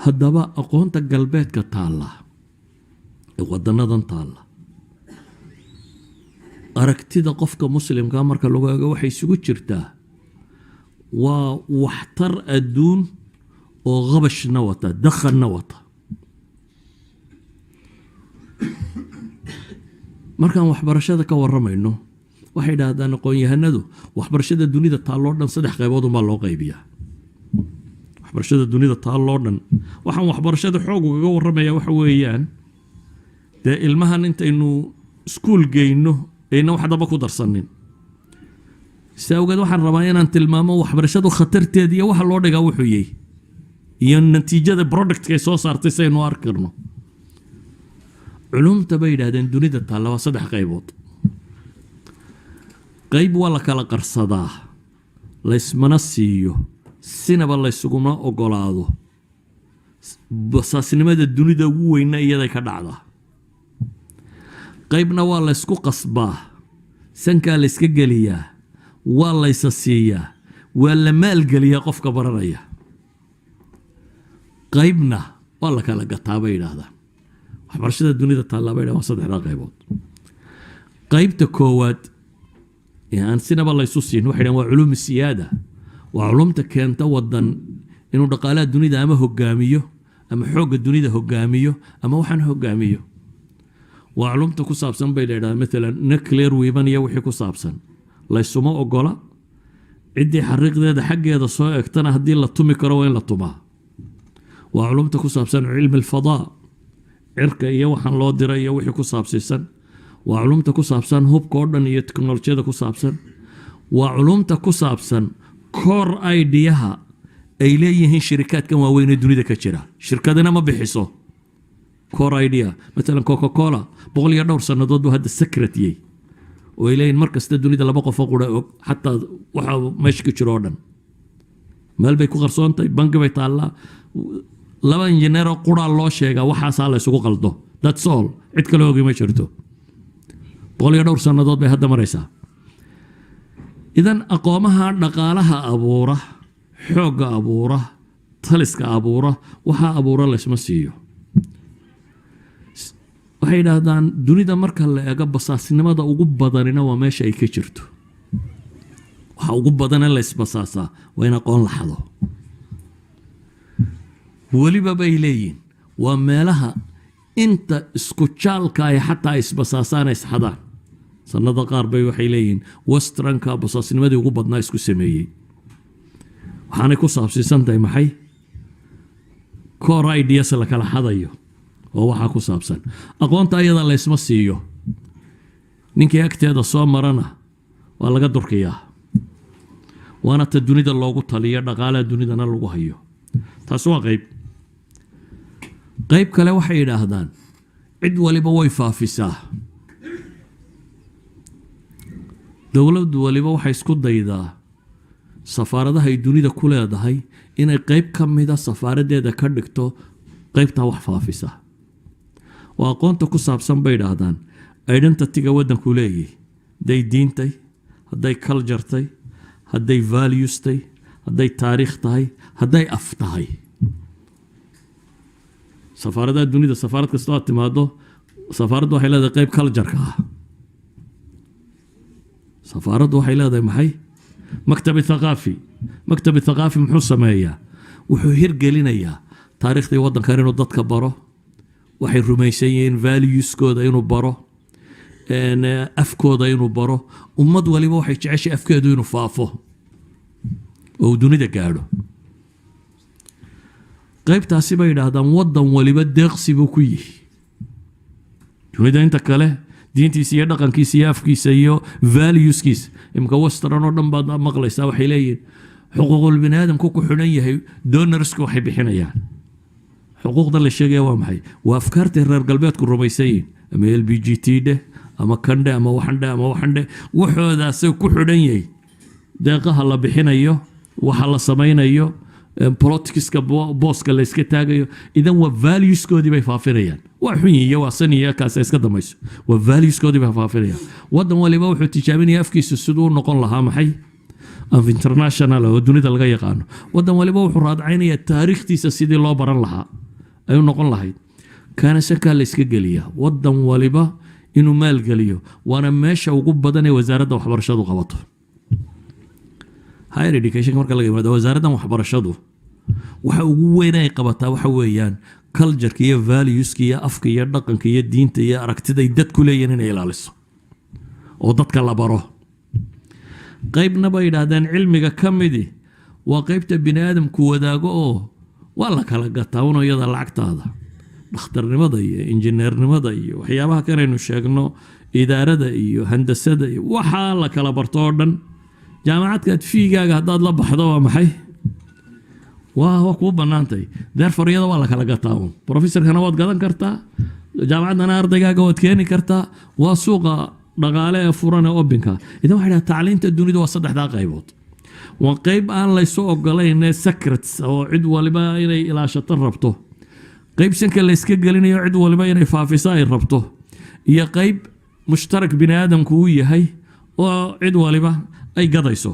haddaba aqoonta galbeedka taalla ee waddannadan taalla aragtida qofka muslimka marka lagu eego waxay isugu jirtaa waa waxtar adduun oo qabashna wata dakhalna wata markaan waxbarashada ka warramayno waxay dhahdaan aqoon-yahanadu waxbarashada dunida taalloo dhan 3 qaybood uma loo qaybiyaa waxbarashada dunida taalloo dhan waxaan waxbarashada xoog uga warramayaa waxa weeyaan dee ilmahan intaynu iskuul geyno ayna wax daba ku darsanin saawgeed waxaan rabaa inaan tilmaamo waxbarashadu khatarteeda iyo waxa loo dhigaa wuxuu yahay iyo natiijada productka soo saartay saynu arkarno culumta bay yiraahdeen dunida taalla waa 3 qaybood qayb waa la kala qarsadaa la ismana siiyo sinaba la isuguma ogolaado basaasnimada dunida ugu weyna iyada ka dhacda qaybna waa la isku qasbaa sanka la iska galiyaa waa la isa siiyaa waa la maalgeliyaa qofka baranaya qaybna waa la kala gataa bay yiraahdaan waxbarashada dunida taalla bay waa 3 qaybood qaybta koowaad aan sinaba la isu siin waxay waa culuum siyaada waa culumta keenta wadan inuu dhaqaalaha dunida ama hogaamiyo ama xooga dunida hogaamiyo ama waxaan hogaamiyo waa culumta ku saabsan bay leedahay mesela nuclear weapon iyo wixii ku saabsan la isuma ogola cidii xariiqdeeda xaggeeda soo egtana hadii la tumi karo waa in la tumaa waa culumta ku saabsan cilmi alfadaa cirka iyo waxaan loo diray iyo wixii ku saabsan waa culumta ku saabsan hubka oo dhan iyo teknolojiyada ku saabsan waa culumta ku saabsan core idea ay leeyihiin shirkadkan waaweyn ee dunida ka jira shirkadana ma bixiso core idea mesela Coca-Cola 100 sanadood buu hadda secret yahay oo ay leeyihiin markasta dunida 2 qof oo qura og xataa waxa meesha ka jiro oo dhan meel bay ku qarsoontay bangi bay taallaa 2 injineer oo qura loo sheegaa waxaas la isugu qaldo that's all cid kale ogi ma jirto 100 sanadood bay hadda maraysaa idan aqoomaha dhaqaalaha abuura xooga abuura taliska abuura waxa abuura la isma siiyo waxay yiraahdaan dunida marka la eego basaasnimada ugu badanina waa meesha ay ka jirto waxa ugu badan la isbasaasaa waa in aqoon la xado waliba bay leeyihiin waa meelaha inta isku jaalka ay xataa isbasaasaan ay isxadaan sanada qaar bay waxay leeyihiin westernka basaasnimadii ugu badnaa isku sameeyey waxaanay ku saabsiisan tahay maxay core ideas la kala xadayo oo waxa ku saabsan aqoonta ayada la isma siiyo ninkii agteeda soo marana waa laga durkiyaa waana ta dunida loogu taliyo dhaqaalaha dunidana lagu hayo taas waa qayb kale waxay yiraahdaan cid waliba way faafisaa dawladdu waliba waxay isku daydaa safaaradaha ay dunida ku leedahay inay qayb ka mid ah safaaradeeda ka dhigto qaybta wax faafisa waa aqoonta ku saabsan bay yiraahdaan identity-ga wadanku leeyahay day diintay haday culture tay haday values tay haday taariikh tahay haday af tahay safaaradaha dunida safaarad kasta oo timaado safaaraddu waxay leedahay qayb culture-ka ah safaaraddu waxay leedahay maxay maktab thaqaafi muxuu sameeyaa wuxuu hirgelinayaa taariikhda wadankan inuu dadka baro waxay rumaysan yihiin valueskooda inuu baro afkooda inuu baro ummad waliba waxay jeceshay afkeedu inuu faafo oo dunida gaadho qaybtaasi bay yiraahdaan wadan waliba deeqsi buu ku yahay dunida inta kale diintiisa iyo dhaqankiisa iyo afkiisa iyo valueskiisa imka western oo dhan baad maqlaysaa waxay leeyihiin xuquuqul bini'aadamku ku xidhan yahay donorsku waxay bixinayaan xuquuqda la sheegaya waa maxay waa afkaarta reer galbeedku rumaysayin ama LBGT ama kande ama waxande waxoodaas ku xidhan yahay deeqaha la bixinayo waxa la samaynayo politics-ka booska la iska taagayo idan waa valueskoodii bay faafinayaan waa xun iyo waa saniya kaas iska damayso waa valueskoodii bay faafinayaan wadan waliba wuxuu tijaabinayaa afkiisa sidoo noqon lahaa maxay of international oo dunida laga yaqaano wadan waliba wuxuu raadcaynaya taariikhtiisa sidii loo baran lahaa ay u noqon lahayd kaana shaka la iska geliya wadan waliba inuu maal geliyo waana meesha ugu badan ee wasaaradda waxbarashadu qabato higher education marka laga yimaado wasaaradda waxbarashadu waxa ugu weyn ay qabataa waxa weeyaan culture iyo values iyo afka iyo dhaqanka iyo diinta iyo aragtida ay dadku leeyihiin inay ilaaliso oo dadka la baro qaybna bay yiraahdeen cilmiga kamidi waa qaybta bini aadamku wadaago oo waa la kala gataa una iyada lacagtaada dhakhtarnimada iyo injineernimada iyo waxyaabaha kanaynu sheegno idaarada iyo handasada iyo waxa la kala barto oo dhan jaamacadka fiigaaga hadaad la baxdo waa maxay waa ku banaantay therefore iyada waa la kala gataa professorkana waad gadan kartaa jaamacadana ardaygaaga waad keeni kartaa waa suuqa dhaqaale ee furan ee obinka idan waxa tacliinta dunida waa saddexda qaybood waa qayb aan la soo ogolayn secrets oo cid waliba inay ilaashato rabto qayb shanka la iska gelinayo cid waliba inay faafiso ay rabto iyo qayb mushtarak bini aadamku uu yahay oo cid waliba ay gadayso